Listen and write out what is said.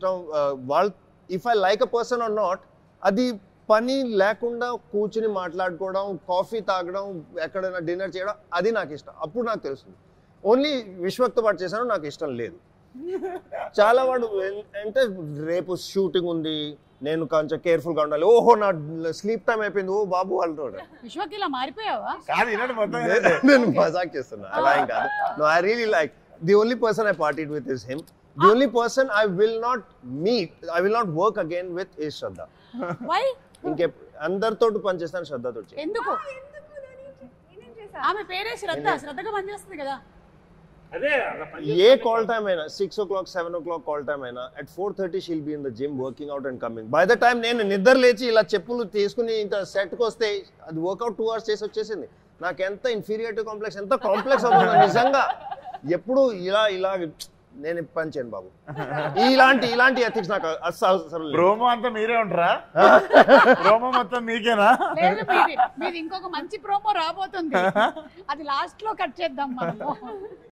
ఇష్టం వాళ్ళు if I like a person are not, అది పని లేకుండా కూర్చుని మాట్లాడుకోవడం, కాఫీ తాగడం, ఎక్కడైనా డిన్నర్ చేయడం, అది నాకు ఇష్టం. అప్పుడు నాకు తెలుస్తుంది. ఓన్లీ విశ్వక్తో పాటు చేశాను, నాకు ఇష్టం లేదు. చాలా వాడు అంటే రేపు షూటింగ్ ఉంది, నేను కొంచెం కేర్ఫుల్ గా ఉండాలి, ఓహో నా స్లీప్ టైం అయిపోయింది, ఓ బాబు అంటాడు. విశ్వక్ ఇలా మారిపోయావా? నేను మజాక్ చేస్తున్నా, అలా ఏం కాదు. No, I really like the only person I partied with is him. The only person I will not meet, I will not work again with is Shraddha. Why? ఇంకే అందరితో పనిచేస్తాను, శ్రద్ధతో. ఎందుకు? ఆమె పేరే శ్రద్ధ, శ్రద్ధగా పనిచేస్తుంది కదా. ఏ కాల్ టైమ్ అయినా 6 o'clock 7 o'clock కాల్ టైమ్ అయినా at 4:30 she'll be in the gym working out and coming. By the time నేను నిద్ర లేచి ఇలా చెప్పులు తీసుకుని ఇంత సెట్కి వస్తే అది వర్కౌట్ 2 hours చేసి వచ్చేసింది. నాకు ఎంత ఇన్ఫీరియారిటీ కాంప్లెక్స్, ఎంత కాంప్లెక్స్ అవుతుంది నిజంగా. ఎప్పుడు ఇలా ఇలా నేను పని చేయను బాబు. ఇలాంటి ఎథిక్స్ నాకు అసలు. ప్రోమో అంతా మీరే ఉంటారా? ప్రోమో మొత్తం మీకేనా? మీది ఇంకొక మంచి ప్రోమో రాబోతుంది, అది లాస్ట్ లో కట్ చేద్దాం మనము.